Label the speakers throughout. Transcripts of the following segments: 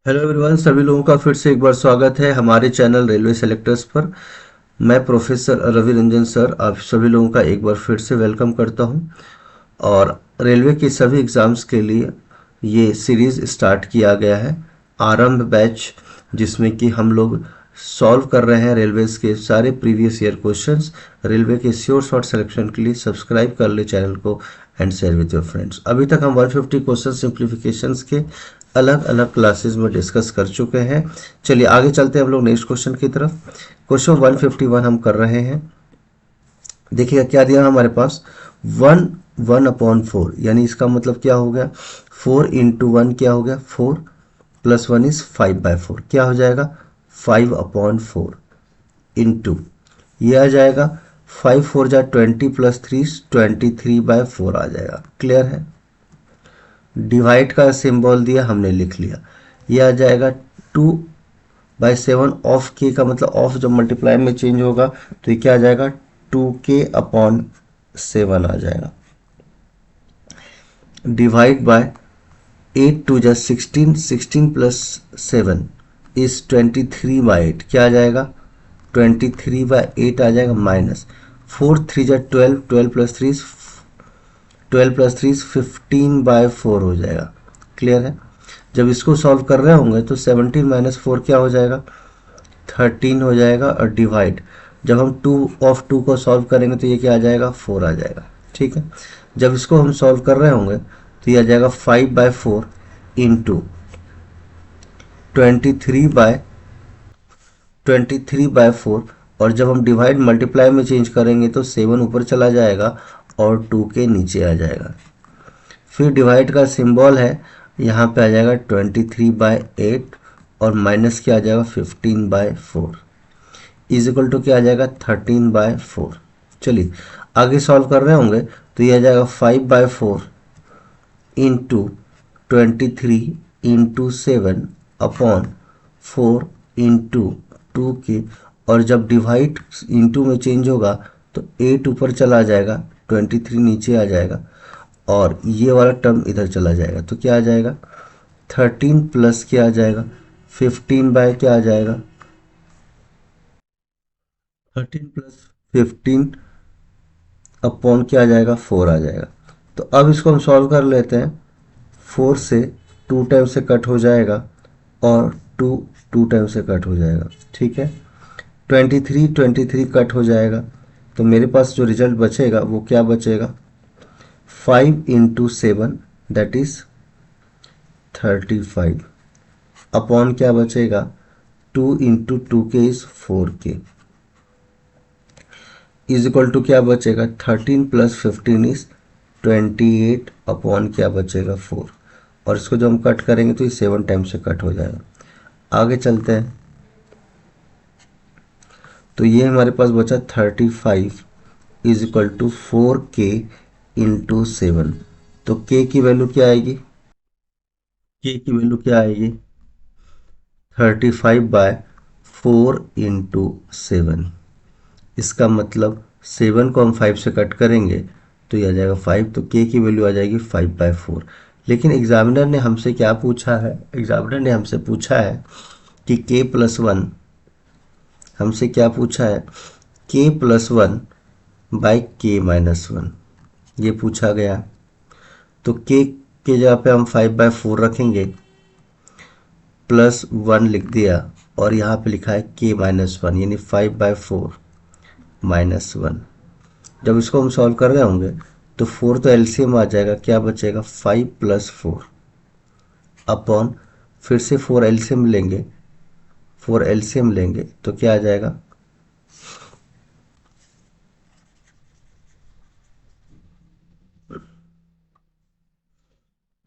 Speaker 1: Hello everyone, सभी लोगों का फिर से एक बार स्वागत है हमारे चैनल रेलवे सेलेक्टर्स पर। मैं प्रोफेसर रवि रंजन सर आप सभी लोगों का एक बार फिर से वेलकम करता हूं। और रेलवे के सभी एग्ज़ाम्स के लिए ये सीरीज़ स्टार्ट किया गया है, आरंभ बैच, जिसमें कि हम लोग सॉल्व कर रहे हैं रेलवेज़ के सारे प्रीवियस ईयर क्वेश्चंस। रेलवे के श्योर शॉर्ट सिलेक्शन के लिए सब्सक्राइब कर ले चैनल को and share with your friends. अभी तक हम 150 क्वेश्चन सिंप्लीफिकेशंस के अलग अलग क्लासेस में डिस्कस कर चुके हैं। चलिए आगे चलते हैं हम लोग नेक्स्ट क्वेश्चन की तरफ। क्वेश्चन 151 हम कर रहे हैं। देखिएगा क्या दिया हमारे पास, 1/4, यानी इसका मतलब क्या हो गया, 4 × 1 क्या हो गया, 4 + 1 इज 5/4, क्या हो जाएगा 5/4 इंटू ये आ जाएगा 5 × 4 = 20 + 3 23/4 आ जाएगा। क्लियर है। डिवाइड का सिंबल दिया, हमने लिख लिया। ये आ जाएगा 2/7 ऑफ के का मतलब ऑफ जब मल्टीप्लाई में चेंज होगा तो ये क्या आ जाएगा 2k/7 आ जाएगा। डिवाइड बाय 8 2 = 16, 16 + 7 इज 23/8, क्या आ जाएगा 23/8 आ जाएगा। माइनस 4 3 = 12, 12 + 3 12 + 3 15/4 हो जाएगा। क्लियर है। जब इसको सॉल्व कर रहे होंगे तो 17 - 4 क्या हो जाएगा 13 हो जाएगा। और डिवाइड जब हम 2/2 को सॉल्व करेंगे तो ये क्या आ जाएगा 4 आ जाएगा। ठीक है। जब इसको हम सॉल्व कर रहे होंगे तो ये आ जाएगा 5/4 इंटू 23/4। और जब हम डिवाइड मल्टीप्लाई में चेंज करेंगे तो 7 ऊपर चला जाएगा और 2 के नीचे आ जाएगा। फिर डिवाइड का सिंबल है, यहाँ पे आ जाएगा 23/8 और माइनस क्या आ जाएगा 15/4 इज इक्वल टू क्या आ जाएगा 13/4। चलिए आगे सॉल्व कर रहे होंगे तो ये आ जाएगा 5/4 इंटू 23/7/4 इंटू 2 के। और जब डिवाइड इंटू में चेंज होगा तो 8 ऊपर चला जाएगा, 23 नीचे आ जाएगा और ये वाला टर्म इधर चला जाएगा तो क्या आ जाएगा 13 प्लस क्या आ जाएगा 15 क्या आ जाएगा 13 + 15 अपॉन क्या आ जाएगा 4 आ जाएगा। तो अब इसको हम सॉल्व कर लेते हैं। 4 से 2 टाइम से कट हो जाएगा और 2 2 टाइम से कट हो जाएगा। ठीक है। 23 कट हो जाएगा तो मेरे पास जो रिजल्ट बचेगा वो क्या बचेगा 5 × 7 दैट इज 35 अपॉन क्या बचेगा 2 × 2k is 4k is equal to क्या बचेगा 13 + 15 इज 28 अपॉन क्या बचेगा 4। और इसको जब हम कट करेंगे तो ये 7 टाइम से कट हो जाएगा। आगे चलते हैं तो ये हमारे पास बचा 35 इज इक्वल टू 4k × 7। तो k की वैल्यू क्या आएगी, k की वैल्यू क्या आएगी 35/4 × 7। इसका मतलब 7 को हम 5 से कट करेंगे तो ये आ जाएगा 5, तो k की वैल्यू आ जाएगी 5/4। लेकिन एग्जामिनर ने हमसे क्या पूछा है, एग्जामिनर ने हमसे पूछा है कि k+1, हमसे क्या पूछा है k+1/k-1 ये पूछा गया। तो k के जगह पे हम 5/4 रखेंगे, +1 लिख दिया और यहाँ पे लिखा है k-1 यानी 5/4 -1। जब इसको हम सॉल्व कर रहे होंगे तो 4 तो एलसीएम आ जाएगा, क्या बचेगा 5 + 4 अपॉन फिर से 4 एलसीएम लेंगे, 4 एलसीएम लेंगे तो क्या आ जाएगा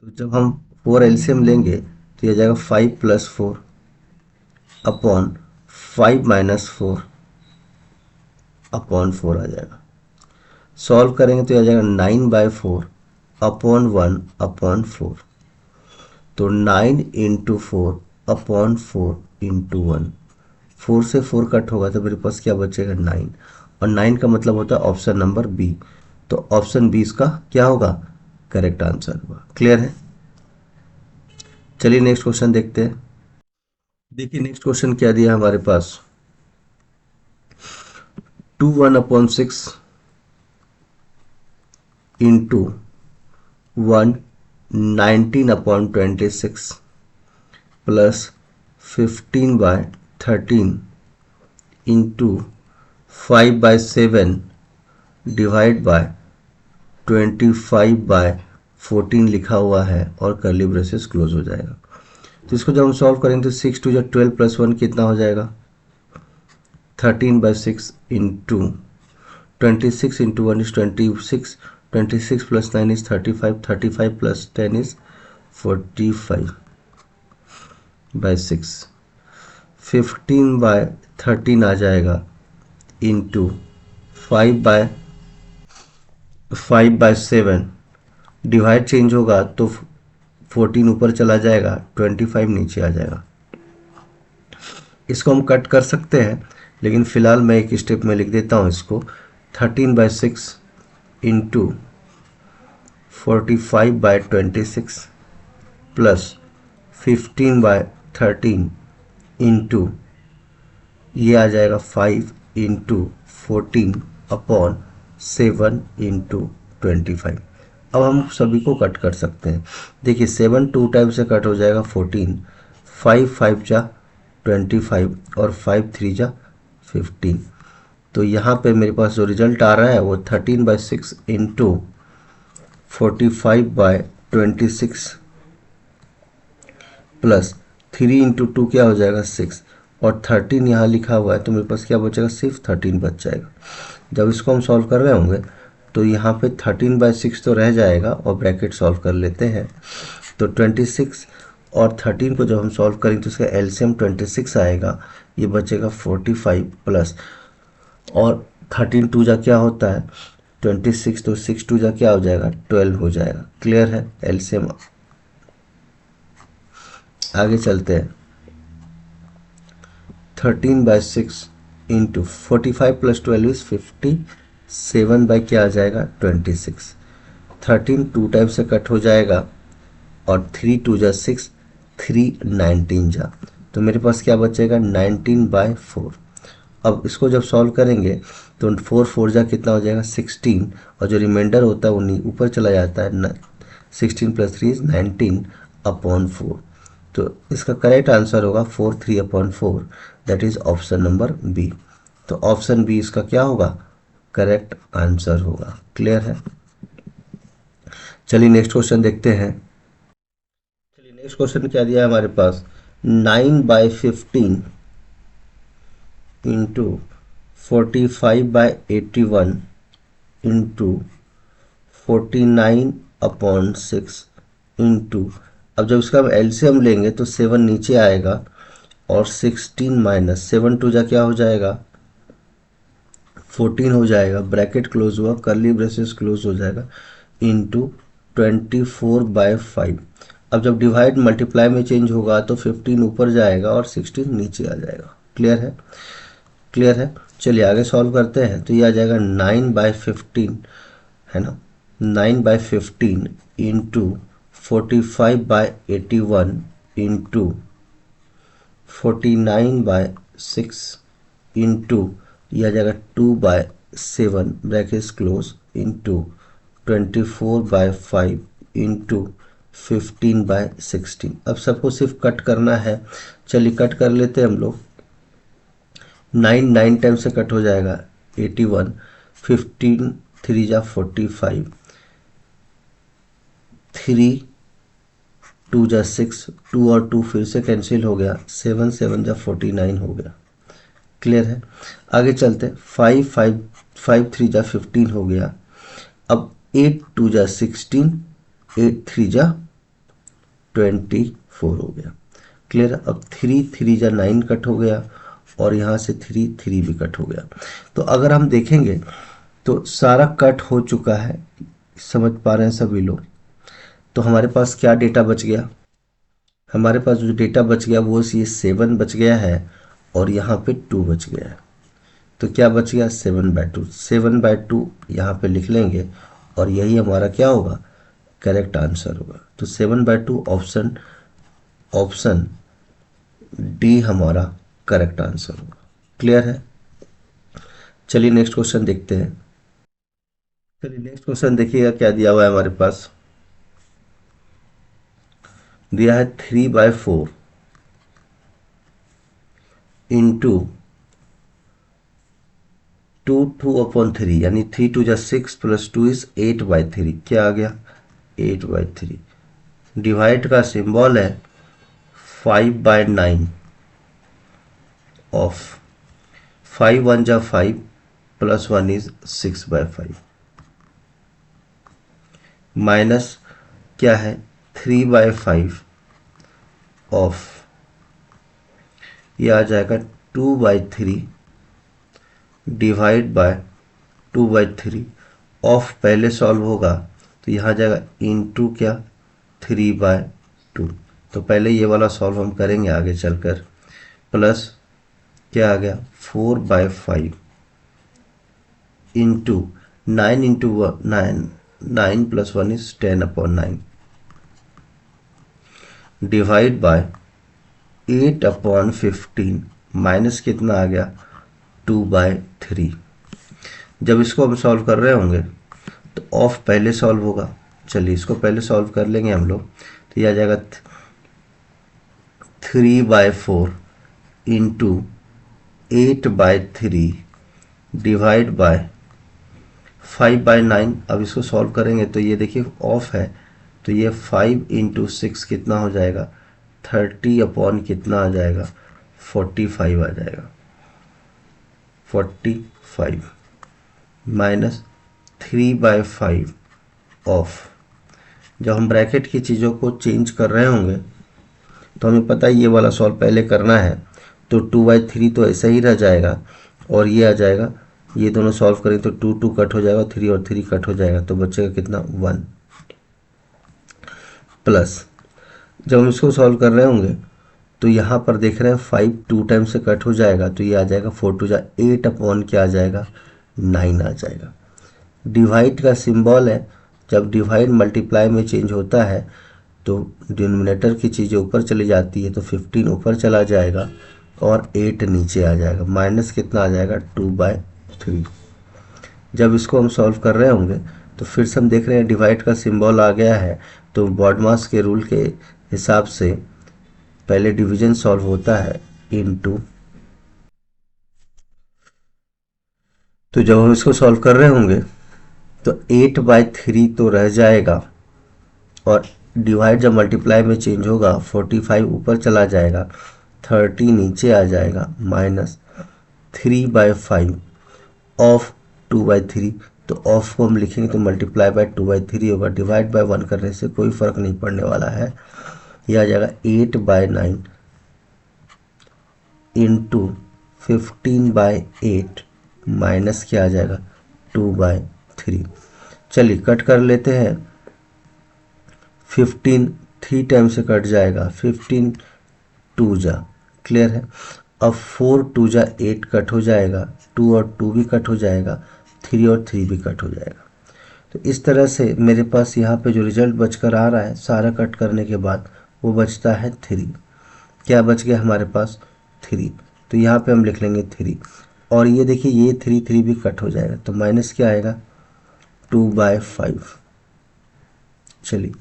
Speaker 1: तो जब हम 4 एलसीएम लेंगे तो ये आ जाएगा 5 + 4 अपॉन 5 - 4 अपॉन 4 आ जाएगा। सॉल्व करेंगे तो ये आ जाएगा 9/4 अपॉन 1 अपॉन 4। तो 9 × 4 अपॉन 4 × 1, 4 से 4 कट होगा तो मेरे पास क्या बचेगा 9, और 9 का मतलब होता है ऑप्शन नंबर बी। तो ऑप्शन बी इसका क्या होगा करेक्ट आंसर होगा। क्लियर है। चलिए नेक्स्ट क्वेश्चन देखते हैं। देखिए नेक्स्ट क्वेश्चन क्या दिया हमारे पास, 2 1/6 into 1 19/26 plus 15/13 into 5/7 divide by 25/14 लिखा हुआ है और कर्ली ब्रेसेस क्लोज हो जाएगा। तो इसको जब हम सॉल्व करेंगे तो 6 2 12 प्लस 1 कितना हो जाएगा, 13/6 into 26 into 1 is 26, 26 plus 9 is 35, 35 plus 10 is 45/6, 15/13 आ जाएगा इंटू 5/7 डिवाइड चेंज होगा तो 14 ऊपर चला जाएगा, 25 नीचे आ जाएगा। इसको हम कट कर सकते हैं, लेकिन फिलहाल मैं एक स्टेप में लिख देता हूँ इसको, 13/6 इंटू 45/26 प्लस 15/13 इंटू ये आ जाएगा 5 इंटू 14/7 इंटू 25। अब हम सभी को कट कर सकते हैं। देखिए 7 2 टाइम से कट हो जाएगा 14, 5 5 जा 25 और 5 3 जा 15। तो यहाँ पे मेरे पास जो रिजल्ट आ रहा है वो 13/6 इंटू 45/26 प्लस 3 इंटू 2 क्या हो जाएगा 6 और 13 यहाँ लिखा हुआ है, तो मेरे पास क्या बचेगा, सिर्फ 13 बच जाएगा। जब इसको हम सॉल्व कर रहे होंगे तो यहाँ पे 13/6 तो रह जाएगा और ब्रैकेट सॉल्व कर लेते हैं। तो 26 और 13 को जब हम सॉल्व करेंगे तो इसका एलसीएम 26 आएगा, ये बचेगा 45 प्लस और 13 2 जा क्या होता है 26, तो 6 2 जा क्या हो जाएगा 12 हो जाएगा। क्लियर है एलसीएम। आगे चलते हैं, 13/6 इंटू 45 प्लस 12 इज 57 बाई क्या आ जाएगा 26, 13 2 टाइम से कट हो जाएगा और 3 2 जा 6, 3 19 जा, तो मेरे पास क्या बचेगा 19/4। अब इसको जब सॉल्व करेंगे तो 4 4 जा कितना हो जाएगा 16 और जो रिमाइंडर होता है वो ऊपर चला जाता है 16 प्लस 3 इज 19/4। तो इसका करेक्ट आंसर होगा 4 3/4, that is option number B. तो ऑप्शन बी इसका क्या होगा, करेक्ट आंसर होगा। क्लियर है। चलिए नेक्स्ट क्वेश्चन देखते हैं। चलिए नेक्स्ट क्वेश्चन क्या दिया है हमारे पास, 9/15 इंटू 45/81 इंटू 49/6 इंटू, अब जब इसका हम एलसीएम लेंगे तो 7 नीचे आएगा और 16 माइनस 7 2 जा क्या हो जाएगा 14 हो जाएगा, ब्रैकेट क्लोज हुआ, कर्ली ब्रेसेस क्लोज हो जाएगा, इंटू 24/5। अब जब डिवाइड मल्टीप्लाई में चेंज होगा तो 15 ऊपर जाएगा और 16 नीचे आ जाएगा। क्लियर है, क्लियर है। चलिए आगे सॉल्व करते हैं। तो ये आ जाएगा 9/15 है ना, 9/15 इंटू 45/81 इंटू 49/6 इंटू यह आ जाएगा 2/7 ब्रैकेट क्लोज इंटू 24/5 इंटू 15/16। अब सबको सिर्फ कट करना है, चलिए कट कर लेते हैं हम लोग। 9 9 टाइम से कट हो जाएगा 81, 15 3 जा 45, 3 2 जा 6, 2 और 2 फिर से कैंसिल हो गया, 7 7 जा 49 हो गया। क्लियर है। आगे चलते, 5 5 5 3 जा 15 हो गया। अब 8 2 जा 16, 8 3 जा 24 हो गया। क्लियर है। अब 3 3 जा 9 कट हो गया और यहाँ से 3 3 भी कट हो गया। तो अगर हम देखेंगे तो सारा कट हो चुका है, समझ पा रहे हैं सभी लोग। तो हमारे पास क्या डेटा बच गया, हमारे पास जो डेटा बच गया वो ये 7 बच गया है और यहाँ पे 2 बच गया है। तो क्या बच गया 7/2, 7/2 यहाँ पे लिख लेंगे और यही हमारा क्या होगा, करेक्ट आंसर होगा। तो 7/2 ऑप्शन डी हमारा करेक्ट आंसर होगा। क्लियर है? चलिए नेक्स्ट क्वेश्चन देखते हैं। चलिए नेक्स्ट क्वेश्चन देखिएगा क्या दिया हुआ है हमारे पास। दिया है 3/4 इंटू 2/3 यानी 3 2 6 प्लस 2 इज 8/3। क्या आ गया? 8/3। डिवाइड का सिंबल है 5/9 ऑफ 5 1 जा 5 प्लस 1 इज 6/5 माइनस क्या है 3/5 ऑफ ये आ जाएगा 2/3 डिवाइड बाय 2/3 ऑफ पहले सॉल्व होगा तो यहाँ जाएगा इनटू क्या 3/2। तो पहले ये वाला सॉल्व हम करेंगे आगे चलकर। प्लस क्या आ गया 4/5 into 9 into 9 9 plus 1 is 10/9 divide by 8/15 minus कितना आ गया 2/3। जब इसको हम सॉल्व कर रहे होंगे तो ऑफ पहले सॉल्व होगा। चलिए इसको पहले सॉल्व कर लेंगे हम लोग। तो यह आ जाएगा 3/4 इंटू 8/3 डिवाइड बाय 5/9। अब इसको सॉल्व करेंगे तो ये देखिए ऑफ है तो ये 5 इंटू 6 कितना हो जाएगा 30 अपॉन कितना आ जाएगा 45 आ जाएगा 45 माइनस 3/5 ऑफ। जब हम ब्रैकेट की चीज़ों को चेंज कर रहे होंगे तो हमें पता है ये वाला सॉल्व पहले करना है तो 2/3 तो ऐसा ही रह जाएगा और ये आ जाएगा। ये दोनों सॉल्व करें तो 2 2 कट हो जाएगा 3 और 3 कट हो जाएगा तो बचेगा कितना 1 प्लस जब हम इसको सॉल्व कर रहे होंगे तो यहाँ पर देख रहे हैं 5 2 टाइम से कट हो जाएगा तो ये आ जाएगा 4 2 जा 8 अपॉन क्या आ जाएगा 9 आ जाएगा। डिवाइड का सिंबल है जब डिवाइड मल्टीप्लाई में चेंज होता है तो डिनोमिनेटर की चीज़ें ऊपर चली जाती है तो 15 ऊपर चला जाएगा और 8 नीचे आ जाएगा माइनस कितना आ जाएगा 2/3। जब इसको हम सॉल्व कर रहे होंगे तो फिर से हम देख रहे हैं डिवाइड का सिंबल आ गया है तो बॉडमास के रूल के हिसाब से पहले डिवीजन सॉल्व होता है इनटू। तो जब हम इसको सॉल्व कर रहे होंगे तो 8/3 तो रह जाएगा और डिवाइड जब मल्टीप्लाई में चेंज होगा 45 ऊपर चला जाएगा 30 नीचे आ जाएगा माइनस 3/5 ऑफ 2/3। तो ऑफ को हम लिखेंगे तो मल्टीप्लाई बाय 2/3 होगा। डिवाइड बाय 1 करने से कोई फर्क नहीं पड़ने वाला है। यह आ जाएगा 8/9 इंटू 15/8 माइनस क्या आ जाएगा 2/3। चलिए कट कर लेते हैं। 15 3 टाइम से कट जाएगा 15 2 जा क्लियर है। अब 4 2 जा 8 कट हो जाएगा 2 और 2 भी कट हो जाएगा 3 और 3 भी कट हो जाएगा। तो इस तरह से मेरे पास यहाँ पे जो रिजल्ट बचकर आ रहा है सारा कट करने के बाद वो बचता है 3। क्या बच गया हमारे पास 3। तो यहाँ पे हम लिख लेंगे 3 और ये देखिए ये 3 3 भी कट हो जाएगा तो माइनस क्या आएगा 2/5। चलिए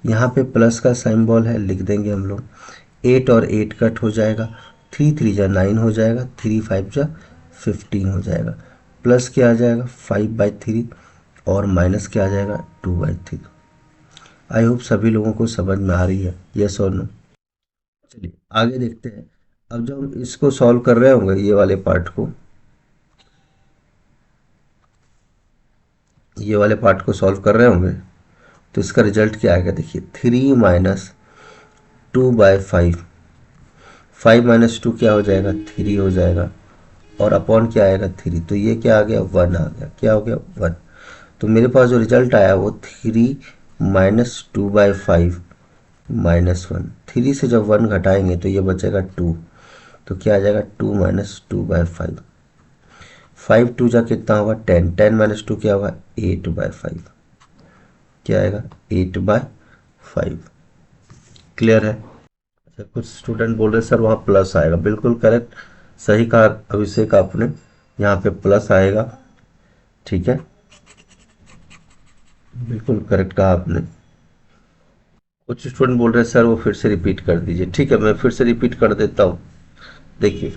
Speaker 1: यहाँ पे प्लस का सिंबल है लिख देंगे हम लोग। 8 और 8 कट हो जाएगा 3 3 जा 9 हो जाएगा 3 5 जा 15 हो जाएगा प्लस क्या आ जाएगा 5/3 और माइनस क्या आ जाएगा 2/3। आई होप सभी लोगों को समझ में आ रही है यस और नो। चलिए आगे देखते हैं। अब जब हम इसको सॉल्व कर रहे होंगे ये वाले पार्ट को सॉल्व कर रहे होंगे तो इसका रिजल्ट क्या आएगा देखिए 3 माइनस 2/5 5 माइनस 2 क्या हो जाएगा 3 हो जाएगा और अपॉन क्या आएगा 3 तो ये क्या आ गया 1 आ गया। क्या हो गया 1। तो मेरे पास जो रिजल्ट आया वो 3 माइनस 2/5 माइनस 1। 3 से जब 1 घटाएंगे तो ये बचेगा 2 तो क्या आ जाएगा 2 माइनस 2/5। 5 2 जा कितना होगा 10 10 माइनस 2 क्या होगा 8/5। क्या आएगा 8/5। क्लियर है। तो कुछ स्टूडेंट बोल रहे सर वहाँ प्लस आएगा, बिल्कुल करेक्ट, सही कहा अभिषेक आपने, यहाँ पे प्लस आएगा। ठीक है, बिल्कुल करेक्ट कहा आपने। कुछ स्टूडेंट बोल रहे हैं सर वो फिर से रिपीट कर दीजिए। ठीक है, मैं फिर से रिपीट कर देता हूँ। देखिए,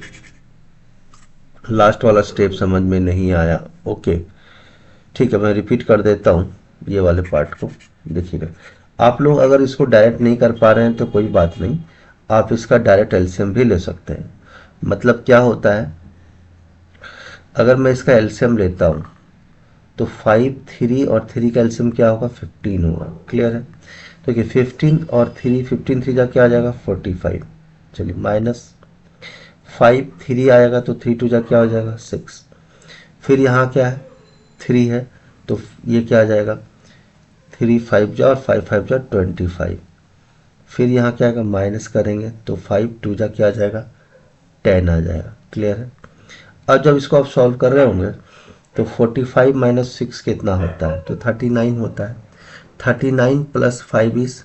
Speaker 1: लास्ट वाला स्टेप समझ में नहीं आया। ओके, ठीक है, मैं रिपीट कर देता हूँ ये वाले पार्ट को। देखिएगा, आप लोग अगर इसको डायरेक्ट नहीं कर पा रहे हैं तो कोई बात नहीं, आप इसका डायरेक्ट एलसीएम भी ले सकते हैं। मतलब क्या होता है, अगर मैं इसका एलसीएम लेता हूँ तो 5 3 और 3 का एलसीएम क्या होगा, 15 होगा। क्लियर है? तो देखिए 15 और 3, 15 3 जा क्या आ जाएगा, 45। चलिए माइनस 5 3 आएगा तो 3 2 जा क्या हो जाएगा, 6। फिर यहाँ क्या है, 3 है, तो ये क्या आ जाएगा, 3 5 जा और 5 5 जा 25। फिर यहाँ क्या आएगा, माइनस करेंगे तो 5 2 जा क्या आ जाएगा, 10 आ जाएगा। क्लियर है? अब जब इसको आप सॉल्व कर रहे होंगे तो 45 माइनस 6 कितना होता है, तो 39 होता है। 39 plus 5 is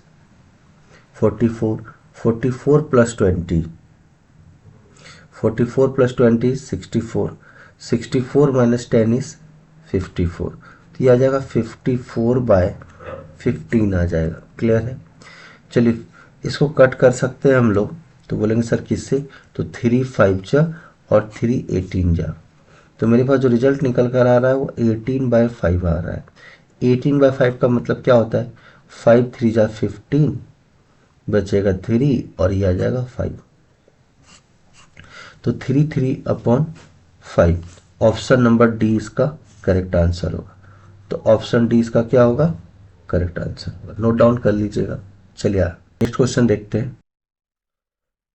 Speaker 1: 44, 44 plus 20, 44 plus 20 is 64, 64 minus 10 is 54, तो ये आ जाएगा 54/15 आ जाएगा। क्लियर है? चलिए इसको कट कर सकते हैं हम लोग, तो बोलेंगे सर किससे, तो 3 5 जा और 3 18 जा, तो मेरे पास जो रिजल्ट निकल कर आ रहा है वो 18/5 आ रहा है। 18/5 का मतलब क्या होता है, 5 3 जा 15, बचेगा 3 और ये आ जाएगा 5, तो 3 3/5। ऑप्शन नंबर डी इसका करेक्ट आंसर होगा। तो ऑप्शन डी इसका क्या होगा, करेक्ट आंसर होगा। नोट डाउन कर लीजिएगा। चलिए नेक्स्ट क्वेश्चन देखते हैं।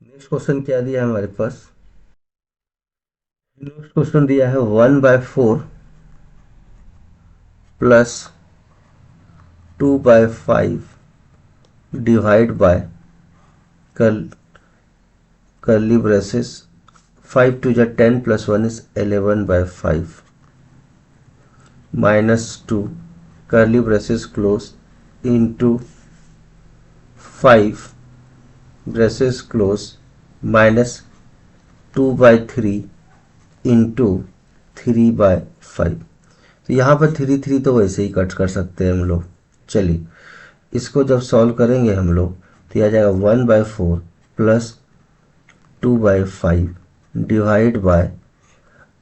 Speaker 1: नेक्स्ट क्वेश्चन क्या दिया है हमारे पास, नेक्स्ट क्वेश्चन दिया है 1/4 plus 2/5 divide by curly braces 5 2 जा 10 plus 1 is 11/5 minus 2 curly braces close into 5 braces close minus 2/3 into 3/5। तो यहाँ पर 3 3 तो वैसे ही कट कर सकते हैं हम लोग। चलिए इसको जब सॉल्व करेंगे हम लोग तो यह आ जाएगा 1/4 प्लस 2/5 डिवाइड बाय,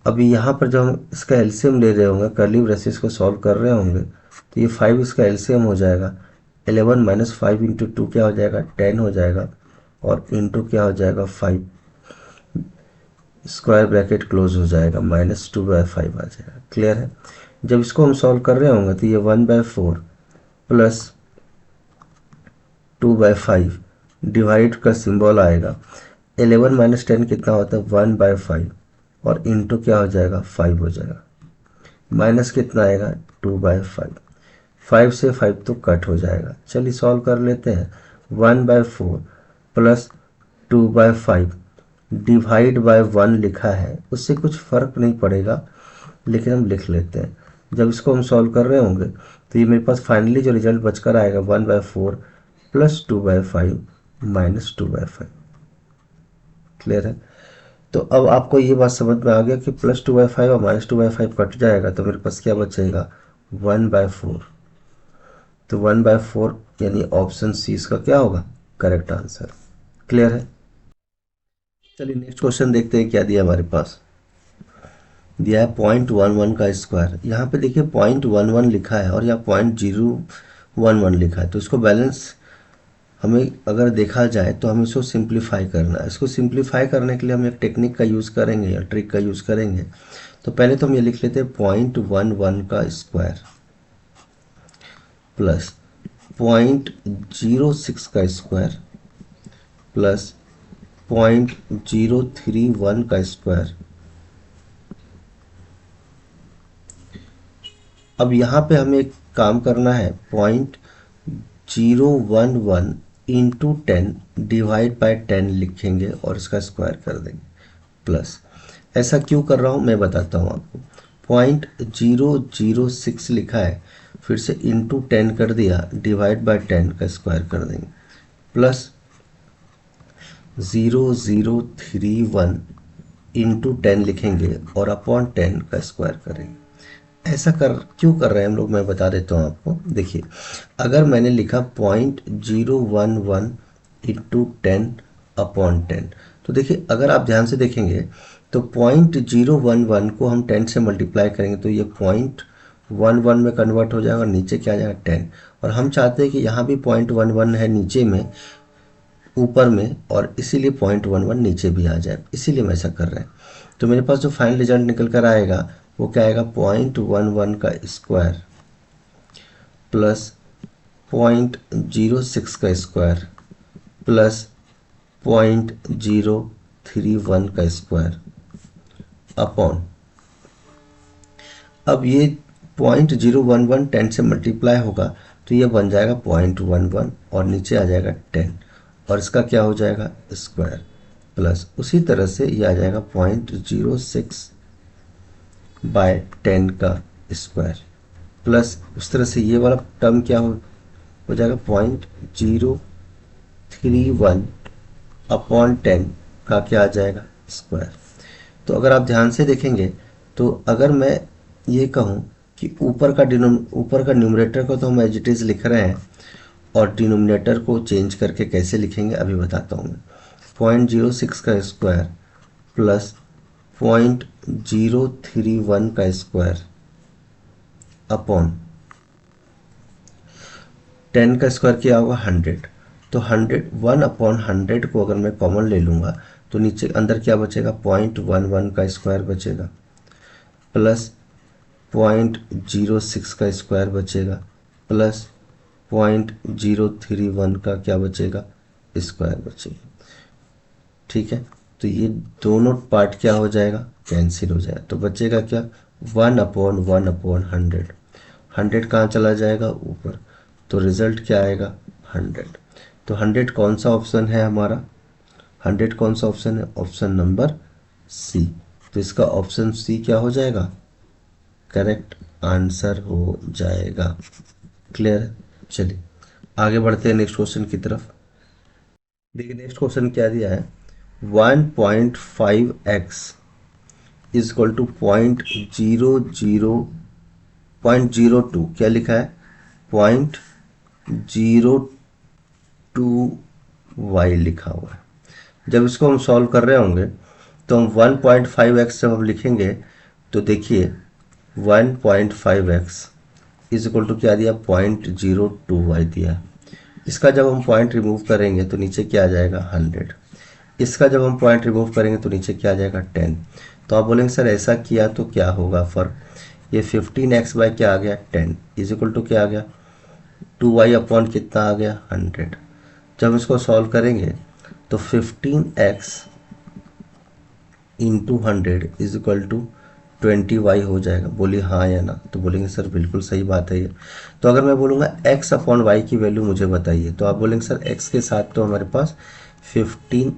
Speaker 1: अभी यहाँ पर जब हम इसका एलसीएम ले रहे होंगे, कर्ली ब्रेसेस को सॉल्व कर रहे होंगे, तो ये 5 इसका एलसीएम हो जाएगा, 11 माइनस 5 इंटू 2 क्या हो जाएगा, 10 हो जाएगा, और इंटू क्या हो जाएगा 5, स्क्वायर ब्रैकेट क्लोज हो जाएगा, माइनस 2/5 आ जाएगा। क्लियर है? जब इसको हम सॉल्व कर रहे होंगे तो ये 1/4 प्लस 2/5 डिवाइड का सिंबल आएगा, 11 माइनस 10 कितना होता है, 1/5, और इंटू क्या हो जाएगा, 5 हो जाएगा, माइनस कितना आएगा, 2/5, 5 से 5 तो कट हो जाएगा। चलिए सॉल्व कर लेते हैं। 1/4 प्लस 2/5 डिवाइड बाय 1 लिखा है, उससे कुछ फ़र्क नहीं पड़ेगा, लेकिन हम लिख लेते हैं। जब इसको हम सॉल्व कर रहे होंगे तो ये मेरे पास फाइनली जो रिजल्ट बचकर आएगा 1/4 प्लस 2/5 माइनस 2/5। क्लियर है? तो अब आपको ये बात समझ में आ गया कि प्लस 2/5 और माइनस 2/5 कट जाएगा तो मेरे पास क्या बचेगा, 1/4। तो 1/4 यानी ऑप्शन सी इसका क्या होगा, करेक्ट आंसर। क्लियर है? चलिए नेक्स्ट क्वेश्चन देखते हैं क्या दिया हमारे पास। दिया है 0.11 का स्क्वायर। यहाँ पे देखिए 0.11 लिखा है और यहाँ 0.011 लिखा है, तो इसको बैलेंस हमें अगर देखा जाए तो हमें इसको सिंप्लीफाई करना है। इसको सिंप्लीफाई करने के लिए हम एक टेक्निक का यूज़ करेंगे या ट्रिक का यूज़ करेंगे। तो पहले तो हम ये लिख लेते हैं 0.11 का स्क्वायर प्लस 0.06 का स्क्वायर प्लस 0.031 का स्क्वायर। अब यहाँ पे हमें एक काम करना है, 0.011 इंटू 10 डिवाइड बाय 10 लिखेंगे और इसका स्क्वायर कर देंगे, प्लस ऐसा क्यों कर रहा हूँ मैं बताता हूँ आपको। 0.006 लिखा है, फिर से इंटू 10 कर दिया, डिवाइड बाय 10 का स्क्वायर कर देंगे, प्लस 0031 इंटू 10 लिखेंगे और अपॉन 10 का स्क्वायर करेंगे। ऐसा कर क्यों कर रहे हैं हम लोग, मैं बता देता हूँ आपको। देखिए, अगर मैंने लिखा 0.011 इंटू 10 अपॉन 10, तो देखिए अगर आप ध्यान से देखेंगे तो 0.011 को हम 10 से मल्टीप्लाई करेंगे तो ये 0.11 में कन्वर्ट हो जाएगा और नीचे क्या आ जाएगा 10। और हम चाहते हैं कि यहाँ भी 0.11 है नीचे में, ऊपर में, और इसीलिए 0.11 नीचे भी आ जाए, इसीलिए हम ऐसा कर रहे हैं। तो मेरे पास जो फाइनल रिजल्ट निकल कर आएगा वो क्या आएगा, 0.11 का स्क्वायर प्लस 0.06 का स्क्वायर प्लस 0.031 का स्क्वायर अपॉन, अब ये 0.011 10 से मल्टीप्लाई होगा तो ये बन जाएगा 0.11 और नीचे आ जाएगा 10 और इसका क्या हो जाएगा स्क्वायर, प्लस उसी तरह से ये आ जाएगा 0.06 बाय 10 का स्क्वायर, प्लस उस तरह से ये वाला टर्म क्या हो जाएगा 0.031 अपॉन 10 का क्या आ जाएगा स्क्वायर। तो अगर आप ध्यान से देखेंगे तो अगर मैं ये कहूँ कि ऊपर का न्यूमरेटर को तो हम एज इट इज़ लिख रहे हैं और डिनोमिनेटर को चेंज करके कैसे लिखेंगे अभी बताता हूँ मैं। 0.06 का स्क्वायर प्लस 0.031 का स्क्वायर अपॉन 10 का स्क्वायर किया होगा 100, तो 100 को अगर मैं कॉमन ले लूँगा तो नीचे अंदर क्या बचेगा 0.11 का स्क्वायर बचेगा प्लस 0.06 का स्क्वायर बचेगा प्लस 0.031 का क्या बचेगा स्क्वायर बचेगा। ठीक है, तो ये दोनों पार्ट क्या हो जाएगा कैंसिल हो जाएगा, तो बचेगा क्या 1/1/100। 100 कहाँ चला जाएगा ऊपर, तो रिजल्ट क्या आएगा 100। तो 100 कौन सा ऑप्शन है हमारा, 100 कौन सा ऑप्शन है, ऑप्शन नंबर सी। तो इसका ऑप्शन सी क्या हो जाएगा, करेक्ट आंसर हो जाएगा। क्लियर है, चलिए आगे बढ़ते हैं नेक्स्ट क्वेश्चन की तरफ। देखिए नेक्स्ट क्वेश्चन क्या दिया है, 1.5x इज इक्वल टू 0.02, क्या लिखा है 0.02y लिखा हुआ है। जब इसको हम सॉल्व कर रहे होंगे तो हम 1.5x जब हम लिखेंगे तो देखिए 1.5x इज इक्वल टू क्या दिया 0.02y दिया। इसका जब हम पॉइंट रिमूव करेंगे तो नीचे क्या आ जाएगा 100, इसका जब हम पॉइंट रिमूव करेंगे तो नीचे क्या आ जाएगा 10। तो आप बोलेंगे सर ऐसा किया तो क्या होगा फर्क, ये 15x बाय क्या आ गया 10 इज इक्वल टू क्या आ गया 2y अपॉन कितना आ गया 100। जब इसको सॉल्व करेंगे तो 15x into 100 is equal to 20y हो जाएगा। बोलिए हाँ या ना, तो बोलेंगे सर बिल्कुल सही बात है ये। तो अगर मैं बोलूँगा x अपॉन वाई की वैल्यू मुझे बताइए, तो आप बोलेंगे सर x के साथ तो हमारे पास 15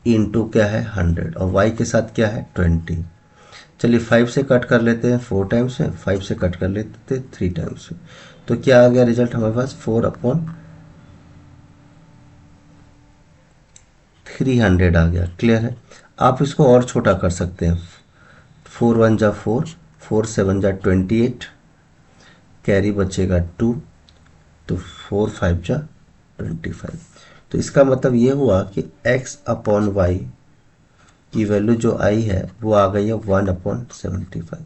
Speaker 1: इंटू क्या है 100 और y के साथ क्या है 20। चलिए 5 से कट कर लेते हैं 4 टाइम्स में, 5 से कट कर लेते हैं 3 टाइम्स में, तो क्या आ गया रिजल्ट हमारे पास 4 अपॉन 300 आ गया। क्लियर है, आप इसको और छोटा कर सकते हैं, 4 1 जा 4, 4 7 जा 28, कैरी बचेगा 2, तो 4 5 जा 25। तो इसका मतलब ये हुआ कि x अपॉन वाई की वैल्यू जो आई है वो आ गई है 1/75।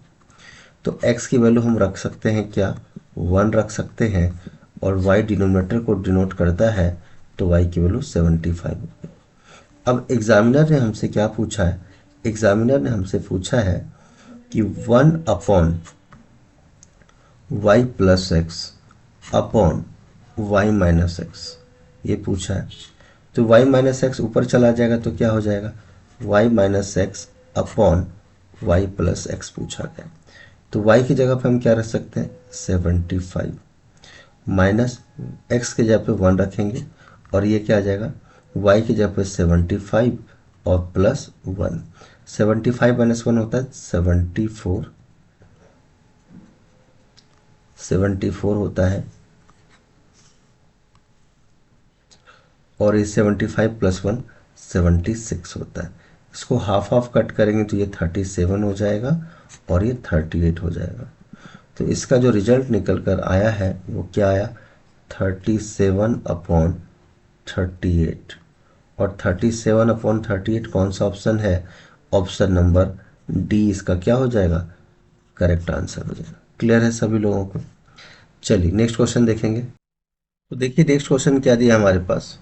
Speaker 1: तो x की वैल्यू हम रख सकते हैं क्या 1 रख सकते हैं और y डिनोमिनेटर को डिनोट करता है तो y की वैल्यू 75। अब एग्जामिनर ने हमसे क्या पूछा है, एग्जामिनर ने हमसे पूछा है कि 1 upon y plus x upon y minus x, ये पूछा है। तो y माइनस एक्स ऊपर चला जाएगा तो क्या हो जाएगा y minus x upon y plus x पूछा गया। तो y की जगह पे हम क्या रख सकते हैं 75, माइनस x की जगह पे 1 रखेंगे और ये क्या आ जाएगा y की जगह पे 75 और प्लस 1। 75 माइनस 1 होता है 74, 74 होता है और ये 75 प्लस 1 76 होता है। इसको हाफ हाफ कट करेंगे तो ये 37 हो जाएगा और ये 38 हो जाएगा। तो इसका जो रिजल्ट निकल कर आया है वो क्या आया, 37/38। और 37/38 कौन सा ऑप्शन है, ऑप्शन नंबर डी इसका क्या हो जाएगा, करेक्ट आंसर हो जाएगा। क्लियर है सभी लोगों को। चलिए नेक्स्ट क्वेश्चन देखेंगे। तो देखिए नेक्स्ट क्वेश्चन क्या दिया हमारे पास,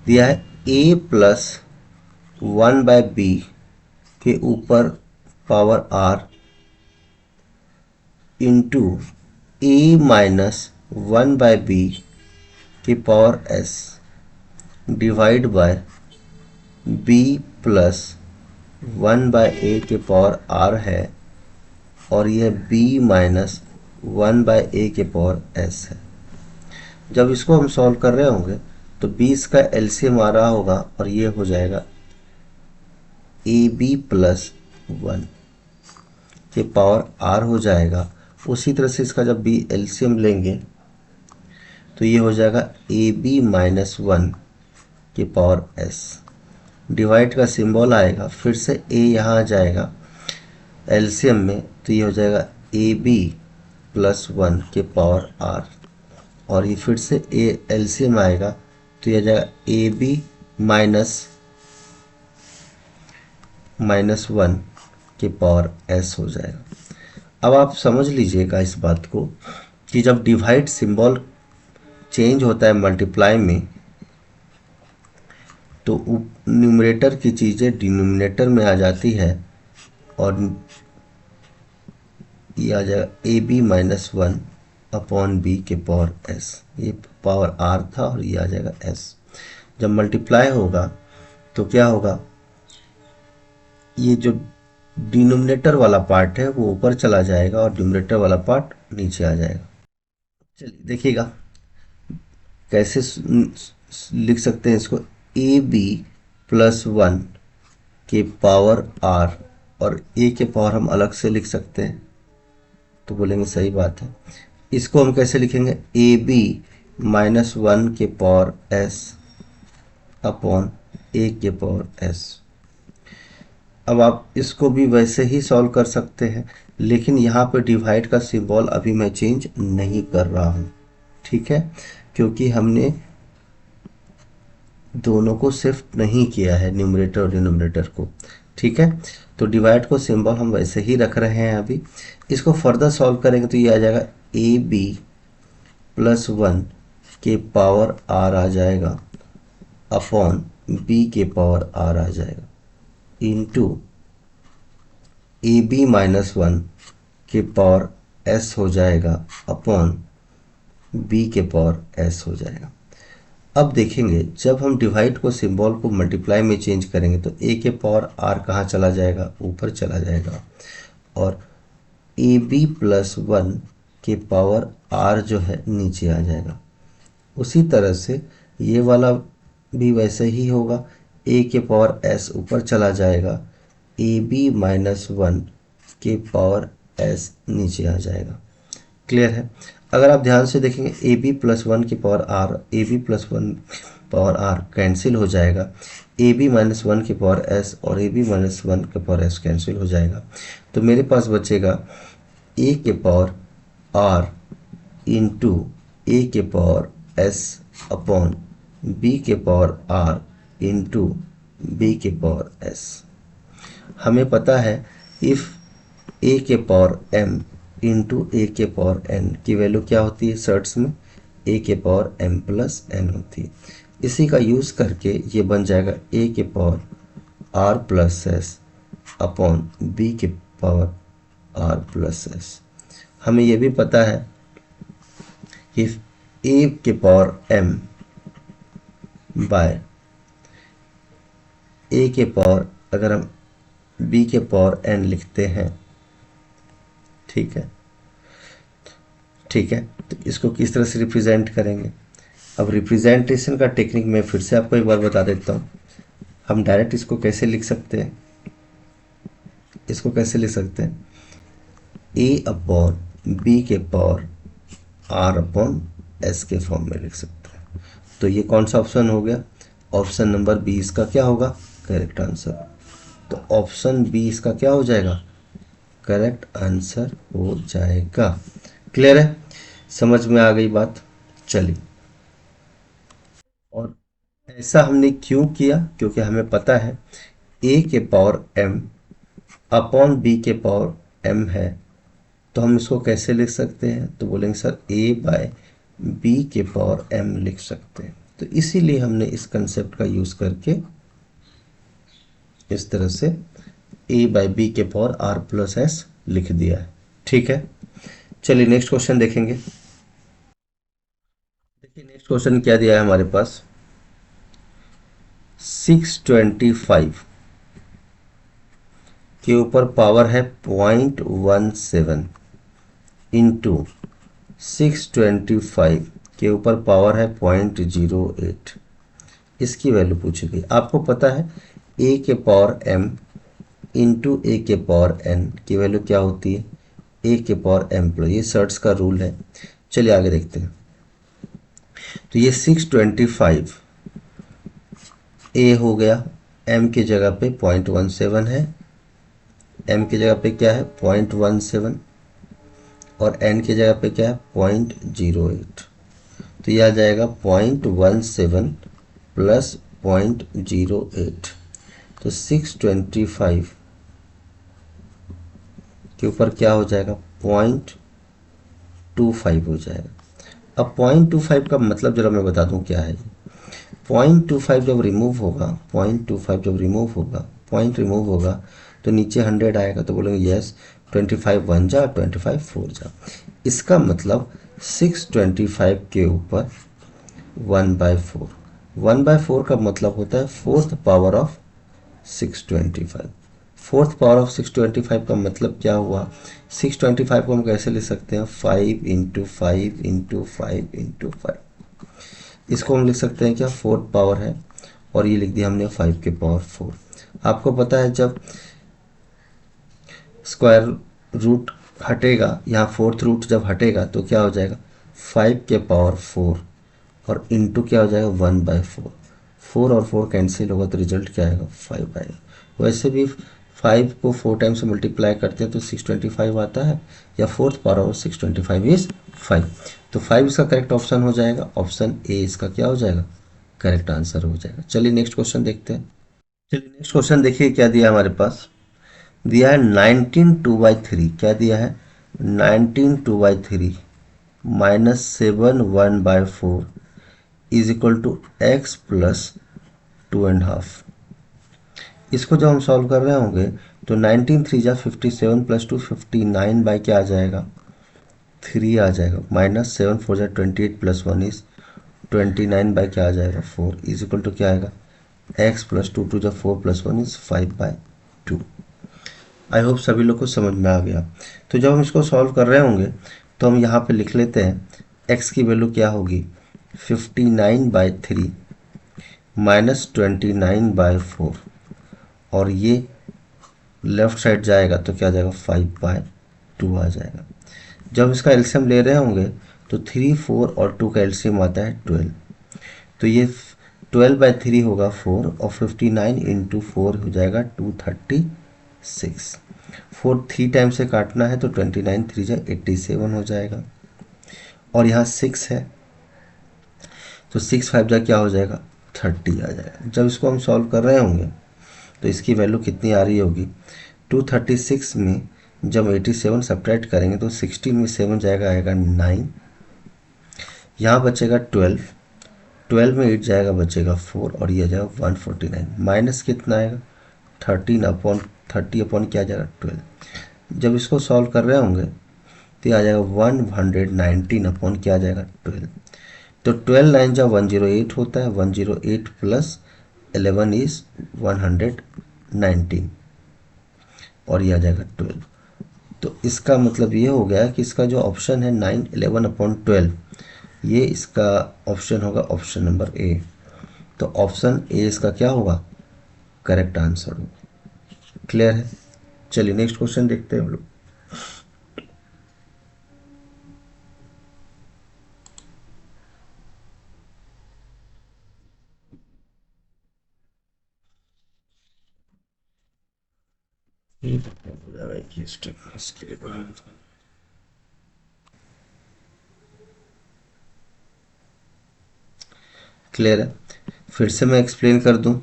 Speaker 1: दिया है a+1/b के ऊपर पावर r इंटू a-1/b की power s divide by b+1/a के पावर r है और यह b-1/a के पावर s है। जब इसको हम सॉल्व कर रहे होंगे तो 20 का एलसीएम आ रहा होगा और ये हो जाएगा ab+1 के पावर r हो जाएगा। उसी तरह से इसका जब भी एलसीएम लेंगे तो ये हो जाएगा ab-1 के पावर s, डिवाइड का सिंबल आएगा, फिर से a यहाँ आ जाएगा एलसीएम में, तो ये हो जाएगा ab+1 के पावर r, और ये फिर से a एलसीएम आएगा तो ये आ जाएगा ab-1 के पावर s हो जाएगा। अब आप समझ लीजिएगा इस बात को कि जब डिवाइड सिंबल चेंज होता है मल्टीप्लाई में तो न्यूमरेटर की चीज़ें डिनोमिनेटर में आ जाती है और ये आ जाएगा ab-1/b के पावर s, ये पावर r था और ये आ जाएगा s। जब मल्टीप्लाई होगा तो क्या होगा, ये जो डिनोमिनेटर वाला पार्ट है वो ऊपर चला जाएगा और न्यूमरेटर वाला पार्ट नीचे आ जाएगा। चलिए देखिएगा कैसे लिख सकते हैं इसको, ab+1 के पावर r और a के पावर हम अलग से लिख सकते हैं, तो बोलेंगे सही बात है। इसको हम कैसे लिखेंगे, ab-1 के पावर s अपॉन a के पावर s। अब आप इसको भी वैसे ही सॉल्व कर सकते हैं, लेकिन यहाँ पे डिवाइड का सिंबल अभी मैं चेंज नहीं कर रहा हूँ, ठीक है, क्योंकि हमने दोनों को शिफ्ट नहीं किया है, न्यूमरेटर और डिनोमिनेटर को, ठीक है। तो डिवाइड को सिंबल हम वैसे ही रख रहे हैं। अभी इसको फर्दर सॉल्व करेंगे तो ये आ जाएगा ab+1 के पावर r आ जाएगा अपॉन b के पावर r आ जाएगा इंटू ab-1 के पावर s हो जाएगा अपॉन b के पावर s हो जाएगा। अब देखेंगे जब हम डिवाइड को सिंबल को मल्टीप्लाई में चेंज करेंगे तो a के पावर r कहाँ चला जाएगा, ऊपर चला जाएगा, और ab+1 के पावर r जो है नीचे आ जाएगा। उसी तरह से ये वाला भी वैसे ही होगा, a के पावर s ऊपर चला जाएगा, ab-1 के पावर s नीचे आ जाएगा। क्लियर है। अगर आप ध्यान से देखेंगे ab+1 की power r, ab+1 power r cancel हो जाएगा, ab-1 की पावर s और ab-1 की पावर s कैंसिल हो जाएगा, तो मेरे पास बचेगा a के पावर r इंटू a के पावर s अपॉन b के पावर r इंटू b के पावर s। हमें पता है इफ़ a के पावर m इंटू ए के पावर n की वैल्यू क्या होती है, सर्ट्स में a के पावर m+n होती है। इसी का यूज़ करके ये बन जाएगा a के पावर r+s अपॉन b के पावर r+s। हमें ये भी पता है कि a के पावर m बाय a के पावर, अगर हम b के पावर n लिखते हैं, ठीक है, ठीक है, तो इसको किस तरह से रिप्रेजेंट करेंगे। अब रिप्रेजेंटेशन का टेक्निक मैं फिर से आपको एक बार बता देता हूँ। हम डायरेक्ट इसको कैसे लिख सकते हैं, इसको कैसे लिख सकते हैं, a अपॉन b के पावर r अपॉन s के फॉर्म में लिख सकते हैं। तो ये कौन सा ऑप्शन हो गया, ऑप्शन नंबर बी इसका क्या होगा, करेक्ट आंसर। तो ऑप्शन बी इसका क्या हो जाएगा, करेक्ट आंसर हो जाएगा। क्लियर है, समझ में आ गई बात। चलिए, और ऐसा हमने क्यों किया, क्योंकि हमें पता है ए के पावर एम अपॉन बी के पावर एम है। तो हम इसको कैसे लिख सकते हैं, तो बोलेंगे सर ए बाय बी के पावर एम लिख सकते हैं। तो इसीलिए हमने इस कंसेप्ट का यूज़ करके इस तरह से ए बाय बी के पावर आर प्लस एस लिख दिया है। ठीक है, चलिए नेक्स्ट क्वेश्चन देखेंगे। देखिए नेक्स्ट क्वेश्चन क्या दिया है हमारे पास, 625 के ऊपर पावर है 0.17 इंटू 625 के ऊपर पावर है 0.08। इसकी वैल्यू पूछी गई। आपको पता है ए के पावर एम इंटू ए के पावर एन की वैल्यू क्या होती है, ए के पावर एम प्लस, ये सर्ट्स का रूल है। चलिए आगे देखते हैं। तो ये 625 ए हो गया, एम की जगह पे 0.17 है, एम की जगह पे क्या है 0.17, और एन की जगह पे क्या है 0.08। तो यह आ जाएगा 0.17 प्लस 0.08। तो 625 के ऊपर क्या हो जाएगा 0.25 हो जाएगा। अब 0.25 का मतलब जरा मैं बता दूं क्या है। 0.25 जब रिमूव होगा, 0.25 जब रिमूव होगा, पॉइंट रिमूव होगा, तो नीचे 100 आएगा। तो बोलेंगे यस 25 1 जा 25 4 जा। इसका मतलब 625 के ऊपर 1/4, 1/4 का मतलब होता है fourth power of 625। Fourth power of 625 का मतलब क्या हुआ, 625 को हम कैसे लिख सकते हैं, 5 इंटू 5 इंटू 5 इंटू 5। इसको हम लिख सकते हैं क्या, फोर्थ पावर है, और ये लिख दिया हमने 5 के पावर 4। आपको पता है जब स्क्वायर रूट हटेगा, यहाँ फोर्थ रूट जब हटेगा तो क्या हो जाएगा 5 के पावर 4 और इंटू क्या हो जाएगा 1/4। 4 और 4 कैंसिल होगा तो रिजल्ट क्या आएगा 5 आएगा। वैसे भी 5 को 4 टाइम से मल्टीप्लाई करते हैं तो 625 आता है, या फोर्थ पावर ऑफ 625 इज 5। तो 5 इसका करेक्ट ऑप्शन हो जाएगा, ऑप्शन ए इसका क्या हो जाएगा, करेक्ट आंसर हो जाएगा। चलिए नेक्स्ट क्वेश्चन देखते हैं। चलिए नेक्स्ट क्वेश्चन देखिए क्या दिया हमारे पास, दिया है 19 2/3। क्या दिया है 19 2/3 minus 7 1/4 is equal to x plus 2.5। इसको जब हम सॉल्व कर रहे होंगे तो 19 3 जा 57 प्लस 2 59 बाई क्या आ जाएगा 3 आ जाएगा, माइनस 7 4 जा 28 प्लस 1 इज 29 बाई क्या आ जाएगा 4 इज इक्वल टू क्या आएगा एक्स प्लस 2 2 जा 4 प्लस 1 इज 5/2। आई होप सभी लोग को समझ में आ गया। तो जब हम इसको सॉल्व कर रहे होंगे तो हम यहाँ पे लिख लेते हैं x की वैल्यू क्या होगी 59/3 माइनस 29/4, और ये लेफ्ट साइड जाएगा तो क्या आ जाएगा 5/2 आ जाएगा। जब इसका एलसीएम ले रहे होंगे तो 3 4 और 2 का एलसीएम आता है 12। तो ये 12/3 होगा 4, और 59 इंटू 4 हो जाएगा 236। 4 3 टाइम से काटना है तो 29 3 जा 87 हो जाएगा, और यहाँ 6 है तो 6 5 जा क्या हो जाएगा 30 आ जाएगा। जब इसको हम सॉल्व कर रहे होंगे तो इसकी वैल्यू कितनी आ रही होगी 236 में जब 87 सब्ट्रैक्ट करेंगे तो 16 में 7 जाएगा आएगा 9, यहाँ बचेगा 12, 12 में 8 जाएगा बचेगा 4, और ये आ जाएगा 149 माइनस कितना आएगा 13/30 क्या आ जाएगा 12। जब इसको सॉल्व कर रहे होंगे तो ये आ जाएगा 119 क्या आ जाएगा 12। तो 12 9 जा 108 होता है, 108 प्लस 11 इज 119, और ये आ जाएगा 12। तो इसका मतलब ये हो गया कि इसका जो ऑप्शन है 9 11/12 ये इसका ऑप्शन होगा ऑप्शन नंबर ए। तो ऑप्शन ए इसका क्या होगा करेक्ट आंसर होगा। क्लियर है, चलिए नेक्स्ट क्वेश्चन देखते हैं हम लोग। क्लियर है? फिर से मैं एक्सप्लेन कर दूं।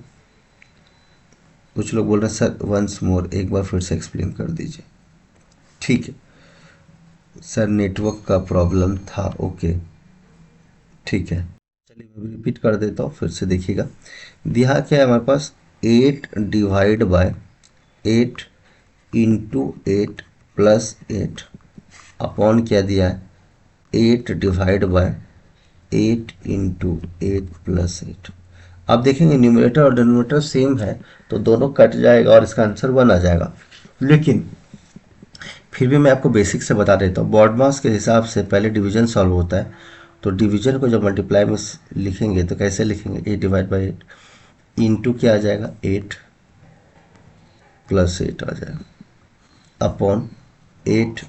Speaker 1: कुछ लोग बोल रहे हैं सर वंस मोर, एक बार फिर से एक्सप्लेन कर दीजिए। ठीक है सर, नेटवर्क का प्रॉब्लम था। ओके ठीक है, चलिए मैं रिपीट कर देता हूँ, फिर से देखिएगा। दिया क्या है हमारे पास, 8 divide by 8 into 8 plus 8 upon क्या दिया है, 8 डिवाइड बाय 8 इंटू 8 प्लस 8। आप देखेंगे न्यूमरेटर और डिनोमिनेटर सेम है तो दोनों कट जाएगा और इसका आंसर 1 आ जाएगा। लेकिन फिर भी मैं आपको बेसिक से बता देता हूँ, बॉड मास के हिसाब से पहले डिवीजन सॉल्व होता है। तो डिवीजन को जब मल्टीप्लाई में लिखेंगे तो कैसे लिखेंगे, 8 डिवाइड बाई 8 इंटू क्या आ जाएगा, 8 प्लस 8 आ जाएगा upon 8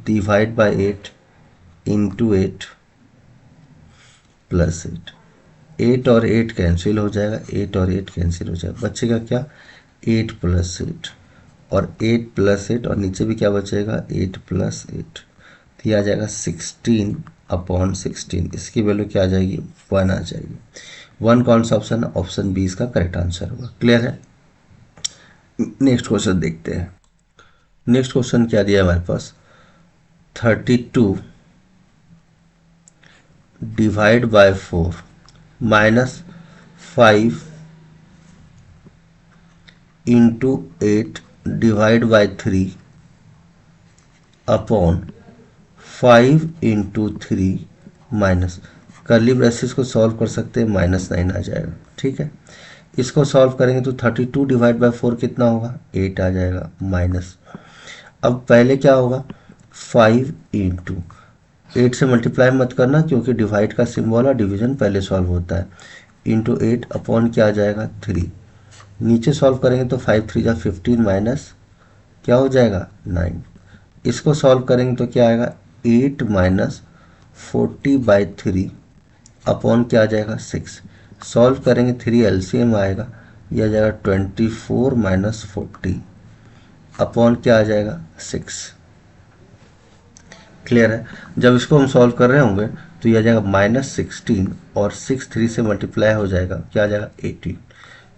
Speaker 1: divide by 8 into 8 plus 8। 8 और 8 कैंसिल हो जाएगा, 8 और 8 कैंसिल हो जाएगा, बचेगा क्या, 8 प्लस 8 और 8 प्लस 8 और नीचे भी क्या बचेगा, 8 प्लस 8। तो ये आ जाएगा 16 अपॉन 16। इसकी वैल्यू क्या आ जाएगी, 1 आ जाएगी। 1 कौन सा ऑप्शन है, ऑप्शन बी इसका करेक्ट आंसर होगा। क्लियर है? नेक्स्ट क्वेश्चन देखते हैं। नेक्स्ट क्वेश्चन क्या दिया है हमारे पास, 32 divide by 4 minus 5 into 8 divide by 3 upon 5 into 3 minus, curly braces को सॉल्व कर सकते हैं, -9 आ जाएगा। ठीक है, इसको सॉल्व करेंगे तो 32 डिवाइड बाय 4 कितना होगा, 8 आ जाएगा माइनस। अब पहले क्या होगा, 5 इंटू 8 से मल्टीप्लाई मत करना क्योंकि डिवाइड का सिंबल और डिवीजन पहले सॉल्व होता है, इंटू 8 अपॉन क्या आ जाएगा, 3। नीचे सॉल्व करेंगे तो 5 3 जा 15 माइनस क्या हो जाएगा, 9। इसको सॉल्व करेंगे तो क्या आएगा, 8 माइनस 40/3 अपॉन क्या आ जाएगा, 6। सॉल्व करेंगे 3 एलसीएम आएगा, यह आ जाएगा 24 माइनस 40 अपॉन क्या आ जाएगा, 6। क्लियर है? जब इसको हम सॉल्व कर रहे होंगे तो यह आ जाएगा -16 और 6 3 से मल्टीप्लाई हो जाएगा, क्या आ जाएगा, 18।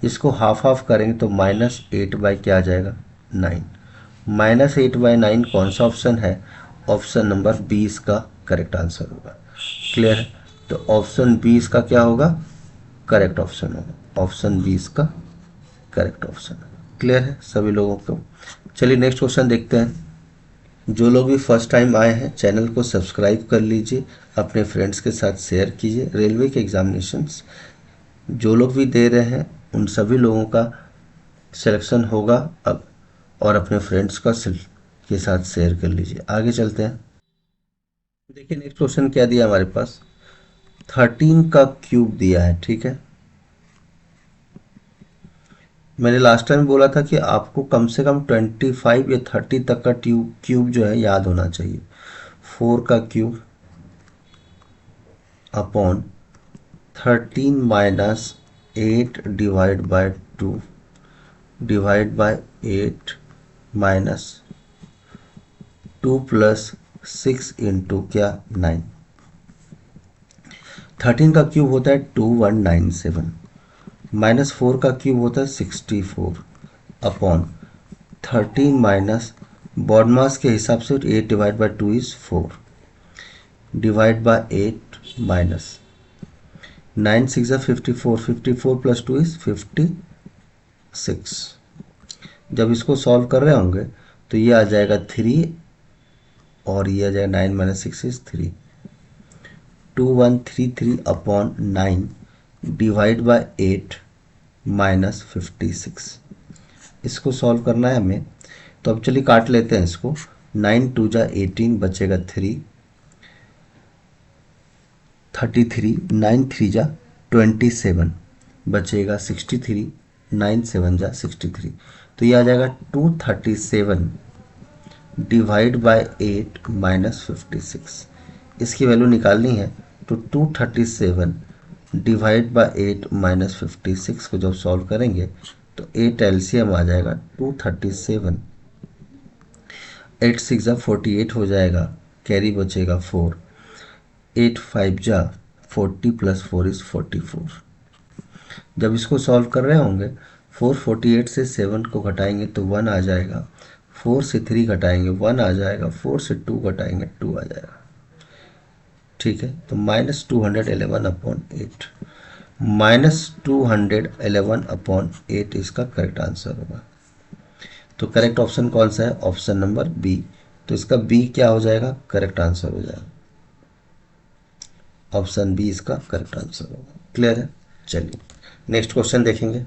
Speaker 1: इसको हाफ हाफ करेंगे तो -8 बाई क्या आ जाएगा, 9। -8/9 कौन सा ऑप्शन है, ऑप्शन नंबर 20 का करेक्ट आंसर होगा। क्लियर है? तो ऑप्शन 20 का क्या होगा, करेक्ट ऑप्शन होगा, ऑप्शन 20 का करेक्ट ऑप्शन है। क्लियर है सभी लोगों को? चलिए नेक्स्ट क्वेश्चन देखते हैं। जो लोग भी फर्स्ट टाइम आए हैं चैनल को सब्सक्राइब कर लीजिए, अपने फ्रेंड्स के साथ शेयर कीजिए। रेलवे के एग्जामिनेशंस जो लोग भी दे रहे हैं उन सभी लोगों का सिलेक्शन होगा अब, और अपने फ्रेंड्स का के साथ शेयर कर लीजिए। आगे चलते हैं। देखिए नेक्स्ट क्वेश्चन क्या दिया हमारे पास, 13 का क्यूब दिया है। ठीक है, मैंने लास्ट टाइम बोला था कि आपको कम से कम 25 या 30 तक का क्यूब जो है याद होना चाहिए। 4 का cube upon 13 minus 8 divide by 2 divide by 8 minus 2 plus 6 into क्या, 9। 13 का क्यूब होता है 2197, -4 का क्यूब होता है 64 अपॉन 13 माइनस बॉड मास के हिसाब से 8 divide by 2 is 4 divide by 8 minus 9 6 54, 54 plus 2 is 56। जब इसको सॉल्व कर रहे होंगे तो ये आ जाएगा 3 और ये आ जाएगा 9 minus 6 is 3, 2133 upon 9 divide by 8 minus 56। इसको सॉल्व करना है हमें, तो अब चलिए काट लेते हैं इसको। 9 2 जा 18 बचेगा 3, 33 9 3 जा 27 बचेगा 63, 9 7 जा 63। तो ये आ जाएगा 237 डिवाइड बाय 8 माइनस 56। इसकी वैल्यू निकालनी है तो 237 डिवाइड बाय 8 माइनस 56 को जब सॉल्व करेंगे तो 8 एलसीएम आ जाएगा 237 8 6 जा 48 हो जाएगा, कैरी बचेगा 4, 8 5 जा 40 प्लस 4 इज 44। जब इसको सॉल्व कर रहे होंगे 448 से 7 को घटाएंगे तो 1 आ जाएगा, 4 से 3 घटाएंगे 1 आ जाएगा, 4 से 2 घटाएंगे 2 आ जाएगा। ठीक है, तो -211 अपॉन 8, -211 अपॉन 8 इसका करेक्ट आंसर होगा। तो करेक्ट ऑप्शन कौन सा है? Option number B. तो इसका बी क्या हो जाएगा? करेक्ट आंसर हो जाएगा। ऑप्शन बी इसका करेक्ट आंसर होगा। क्लियर है? चलिए नेक्स्ट क्वेश्चन देखेंगे।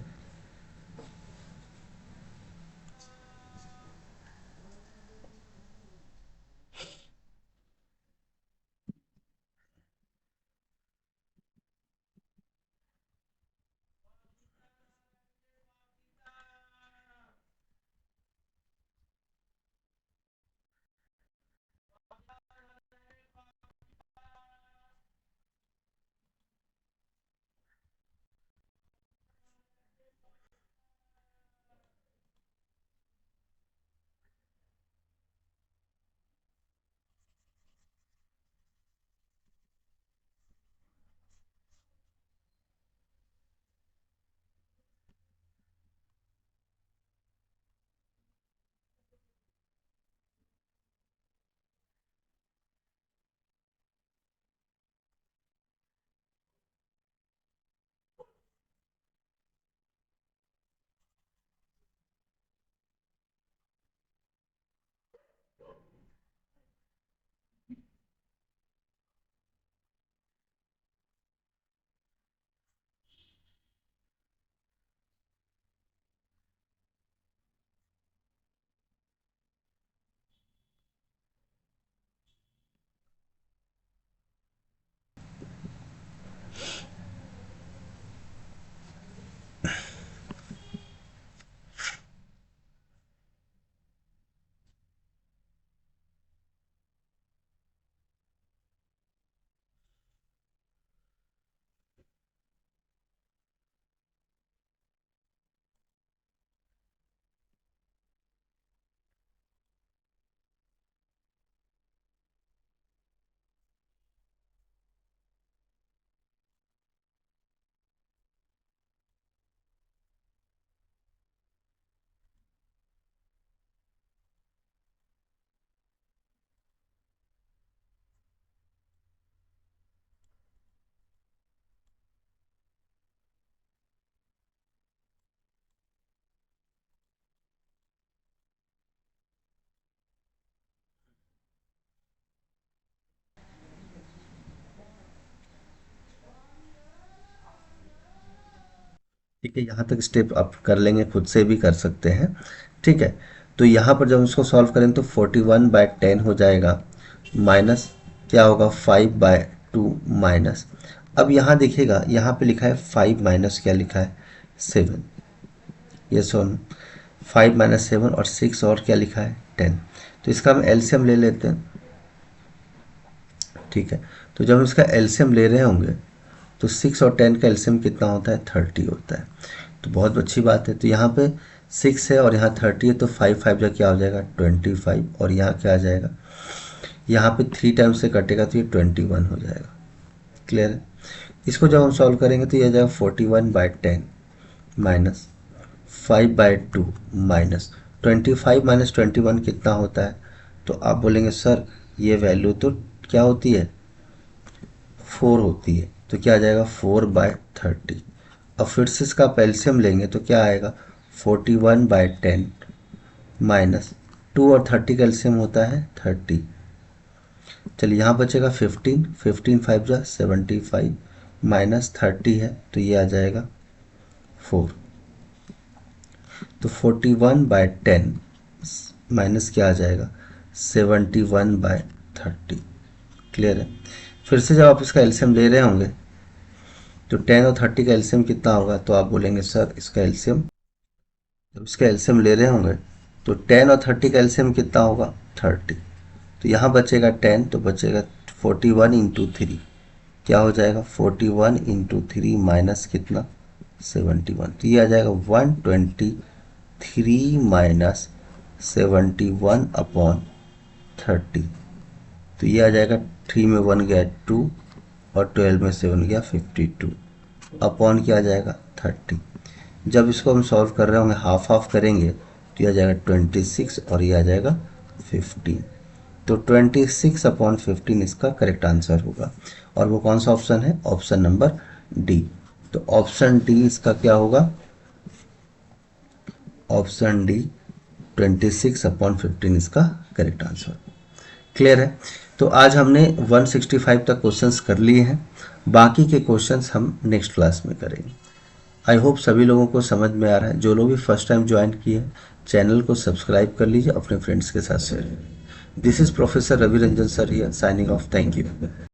Speaker 1: ठीक है, यहाँ तक स्टेप आप कर लेंगे, खुद से भी कर सकते हैं। ठीक है, तो यहाँ पर जब इसको सॉल्व करें तो 41/10 हो जाएगा, माइनस क्या होगा 5/2 माइनस। अब यहाँ देखिएगा, यहाँ पे लिखा है 5 माइनस क्या लिखा है 7, ये सुन 5 माइनस 7 और 6 और क्या लिखा है 10। तो इसका हम एलसीएम ले लेते हैं। ठीक है, तो जब हम इसका एलसीएम ले रहे होंगे तो 6 और 10 का एलसीएम कितना होता है 30 होता है। तो बहुत अच्छी बात है। तो यहाँ पे 6 है और यहाँ 30 है, तो 5 5 जो क्या हो जाएगा 25, और यहाँ क्या आ जाएगा, यहाँ पे 3 टाइम से कटेगा तो ये 21 हो जाएगा। क्लियर है? इसको जब हम सॉल्व करेंगे तो ये आ जाएगा 41/10 माइनस 5/2 माइनस 25 माइनस 21 कितना होता है। तो आप बोलेंगे सर ये वैल्यू तो क्या होती है 4 होती है, तो क्या आ जाएगा 4/30। अब फिर से इसका आप एलसीएम लेंगे तो क्या आएगा 41/10 माइनस 2 और 30 का एलसीएम होता है 30। चलिए यहाँ बचेगा 15, 15 5 जा 75 माइनस 30 है तो ये आ जाएगा 4। तो 41/10 माइनस क्या आ जाएगा 71/30। क्लियर है? फिर से जब आप इसका एलसीएम ले रहे होंगे तो 10 और 30 का एलसीएम कितना होगा, तो आप बोलेंगे सर इसका एलसीएम, जब इसका एलसीएम ले रहे होंगे तो 10 और 30 का एलसीएम कितना होगा 30। तो यहाँ बचेगा 10, तो बचेगा 41 इंटू 3, क्या हो जाएगा 41 इंटू 3 माइनस कितना 71, तो ये आ जाएगा 123 माइनस 71 अपॉन 30, तो ये आ जाएगा 3 में 1 गया 2 और 12 में 7 गया 52 अपॉन क्या आ जाएगा 30। जब इसको हम सॉल्व कर रहे होंगे हाफ हाफ करेंगे तो ये आ जाएगा 26 और ये आ जाएगा 15। तो 26 अपॉन 15 इसका करेक्ट आंसर होगा। और वो कौन सा ऑप्शन है? Option number D. तो ऑप्शन डी इसका क्या होगा? ऑप्शन डी 26 अपॉन 15 इसका करेक्ट आंसर। क्लियर है? तो आज हमने 165 तक क्वेश्चंस कर लिए हैं, बाकी के क्वेश्चंस हम नेक्स्ट क्लास में करेंगे। आई होप सभी लोगों को समझ में आ रहा है। जो लोग भी फर्स्ट टाइम ज्वाइन किए हैं चैनल को सब्सक्राइब कर लीजिए, अपने फ्रेंड्स के साथ share. This is professor Ravi Ranjan sir here signing off. Thank you.